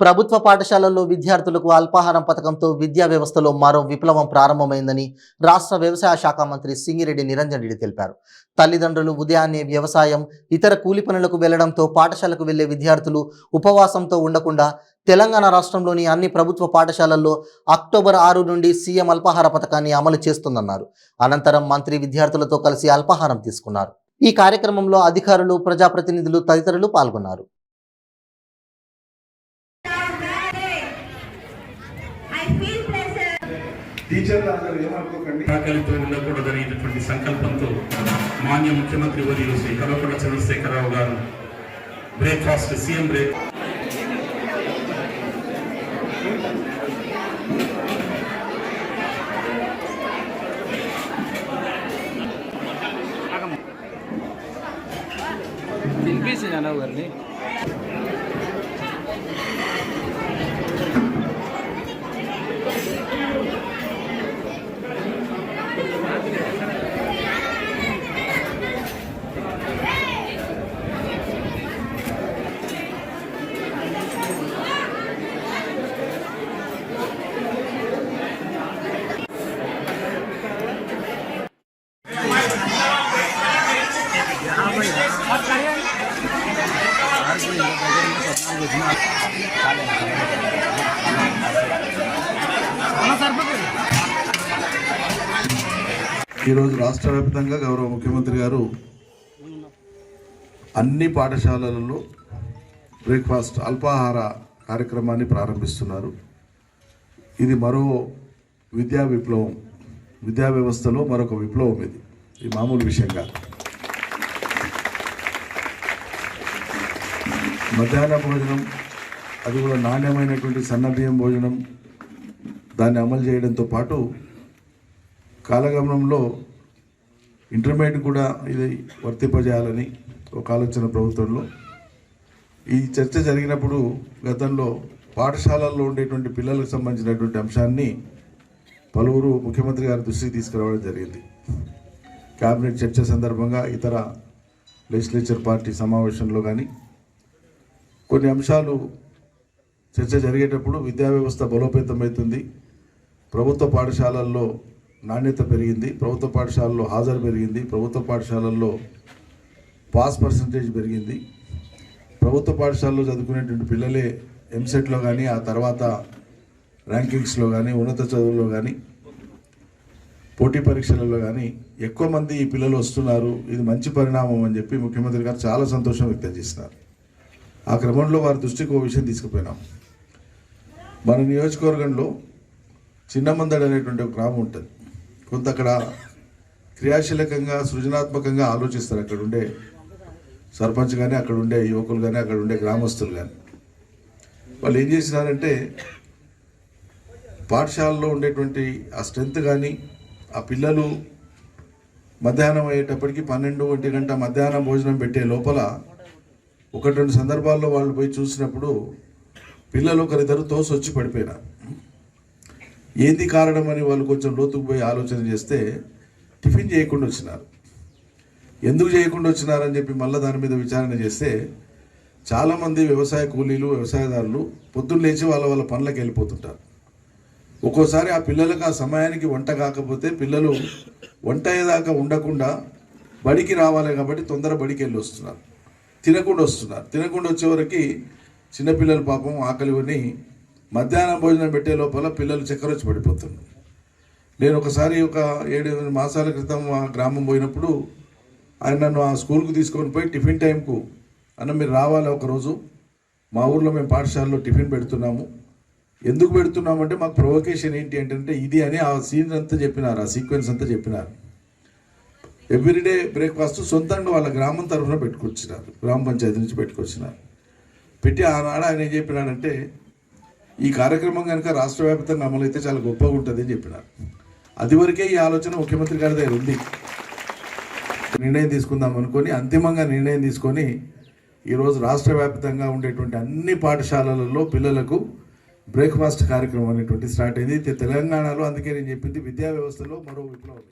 ప్రభుత్వ పాఠశాలల్లో విద్యార్థులకు అల్పాహారం పథకంతో విద్యా వ్యవస్థలో మరో విప్లవం ప్రారంభమైందని రాష్ట్ర వ్యవసాయ శాఖ మంత్రి సింగిరెడ్డి నిరంజన్ రెడ్డి తెలిపారు. తల్లిదండ్రులు ఉదయాన్నే వ్యవసాయం, ఇతర కూలి పనులకు వెళ్లడంతో పాఠశాలకు వెళ్లే విద్యార్థులు ఉపవాసంతో ఉండకుండా తెలంగాణ రాష్ట్రంలోని అన్ని ప్రభుత్వ పాఠశాలల్లో అక్టోబర్ 6 నుండి సీఎం అల్పాహార పథకాన్ని అమలు చేస్తుందన్నారు. అనంతరం మంత్రి విద్యార్థులతో కలిసి అల్పాహారం తీసుకున్నారు. ఈ కార్యక్రమంలో అధికారులు, ప్రజాప్రతినిధులు తదితరులు పాల్గొన్నారు. ఆకలితో ఉండకూడదనేటటువంటి సంకల్పంతో మాన్య ముఖ్యమంత్రి వర్యులు శ్రీ కల్వకుంట్ల చంద్రశేఖరరావు గారు బ్రేక్ఫాస్ట్ సీఎం బ్రేక్ గారిని ఈరోజు రాష్ట్ర వ్యాప్తంగా గౌరవ ముఖ్యమంత్రి గారు అన్ని పాఠశాలలలో బ్రేక్ఫాస్ట్ అల్పాహార కార్యక్రమాన్ని ప్రారంభిస్తున్నారు. ఇది మరో విద్యా విప్లవం, విద్యా వ్యవస్థలో మరొక విప్లవం. ఇది మామూలు విషయం కాదు. మధ్యాహ్న భోజనం, అది కూడా నాణ్యమైనటువంటి సన్నబియ్యం భోజనం, దాన్ని అమలు చేయడంతో పాటు కాలగమనంలో ఇంటర్మీడియట్ కూడా ఇది వర్తింపజేయాలని ఒక ఆలోచన ప్రభుత్వంలో. ఈ చర్చ జరిగినప్పుడు గతంలో పాఠశాలల్లో ఉండేటువంటి పిల్లలకు సంబంధించినటువంటి అంశాన్ని పలువురు ముఖ్యమంత్రి గారి దృష్టికి తీసుకురావడం జరిగింది. క్యాబినెట్ చర్చ సందర్భంగా, ఇతర లెజిస్లేచర్ పార్టీ సమావేశంలో కానీ కొన్ని అంశాలు చర్చ జరిగేటప్పుడు విద్యా వ్యవస్థ బలోపేతమవుతుంది, ప్రభుత్వ పాఠశాలల్లో నాణ్యత పెరిగింది, ప్రభుత్వ పాఠశాలలో హాజరు పెరిగింది, ప్రభుత్వ పాఠశాలల్లో పాస్ పర్సంటేజ్ పెరిగింది, ప్రభుత్వ పాఠశాలలో చదువుకునేటువంటి పిల్లలే ఎంసెట్లో కానీ, ఆ తర్వాత ర్యాంకింగ్స్లో కానీ, ఉన్నత చదువుల్లో కానీ, పోటీ పరీక్షలలో కానీ ఎక్కువ మంది ఈ పిల్లలు వస్తున్నారు, ఇది మంచి పరిణామం అని చెప్పి ముఖ్యమంత్రి గారు చాలా సంతోషం వ్యక్తం చేస్తున్నారు. ఆ క్రమంలో వారి దృష్టికి ఓ విషయం తీసుకుపోయినాం. మన నియోజకవర్గంలో చిన్నమందడి అనేటువంటి ఒక గ్రామం ఉంటుంది. కొంత అక్కడ క్రియాశీలకంగా, సృజనాత్మకంగా ఆలోచిస్తారు అక్కడ ఉండే సర్పంచ్ కానీ, అక్కడ ఉండే యువకులు కానీ, అక్కడ ఉండే గ్రామస్తులు కానీ. వాళ్ళు ఏం చేసినారంటే పాఠశాలలో ఉండేటువంటి ఆ స్ట్రెంత్ కానీ, ఆ పిల్లలు మధ్యాహ్నం అయ్యేటప్పటికి 12-1 గంట మధ్యాహ్నం భోజనం పెట్టే లోపల 1-2 సందర్భాల్లో వాళ్ళు పోయి చూసినప్పుడు పిల్లలు ఒకరిద్దరు తోసి వచ్చి పడిపోయినారు. ఏంది కారణం అని వాళ్ళు కొంచెం లోతుకు పోయి ఆలోచన చేస్తే టిఫిన్ చేయకుండా వచ్చినారు. ఎందుకు చేయకుండా వచ్చినారని చెప్పి మళ్ళీ దాని మీద విచారణ చేస్తే చాలామంది వ్యవసాయ కూలీలు, వ్యవసాయదారులు పొద్దున్న లేచి వాళ్ళ పనులకు వెళ్ళిపోతుంటారు. ఒక్కోసారి ఆ పిల్లలకు ఆ సమయానికి వంట కాకపోతే పిల్లలు వంట అయ్యేదాకా ఉండకుండా బడికి రావాలి కాబట్టి తొందర బడికి వెళ్ళి వస్తున్నారు, తినకుండా వస్తున్నారు. తినకుండా వచ్చేవరకు చిన్నపిల్లలు పాపం ఆకలి కొని మధ్యాహ్నం భోజనం పెట్టే లోపల పిల్లలు చక్కెర వచ్చి పడిపోతున్నారు. నేను ఒకసారి ఒక 7-8 మాసాల క్రితం ఆ గ్రామం పోయినప్పుడు ఆయన నన్ను ఆ స్కూల్కు తీసుకొని పోయి టిఫిన్ టైంకు, అన్న మీరు రావాలి ఒకరోజు, మా ఊర్లో మేము పాఠశాలలో టిఫిన్ పెడుతున్నాము, ఎందుకు పెడుతున్నామంటే మాకు ప్రొవొకేషన్ ఏంటి అంటే ఇది అని ఆ సీన్ అంతా చెప్పినారు, ఆ సీక్వెన్స్ అంతా చెప్పినారు. ఎవ్రీడే బ్రేక్ఫాస్ట్ సొంతంగా వాళ్ళ గ్రామం తరఫున పెట్టుకొచ్చినారు, గ్రామ పంచాయతీ నుంచి పెట్టుకొచ్చినారు. పెట్టి ఆనాడు ఆయన ఏం చెప్పినాడంటే ఈ కార్యక్రమం కనుక రాష్ట్ర వ్యాప్తంగా అమలైతే చాలా గొప్పగా ఉంటుంది అని చెప్పినారు. అది వరకే ఈ ఆలోచన ముఖ్యమంత్రి గారి దగ్గర ఉంది. నిర్ణయం తీసుకుందాం అనుకొని అంతిమంగా నిర్ణయం తీసుకొని ఈరోజు రాష్ట్ర వ్యాప్తంగా ఉండేటువంటి అన్ని పాఠశాలలలో పిల్లలకు బ్రేక్ఫాస్ట్ కార్యక్రమం అనేటువంటి స్టార్ట్ అయింది తెలంగాణలో. అందుకే నేను చెప్పింది విద్యా వ్యవస్థలో మరో విప్లవం.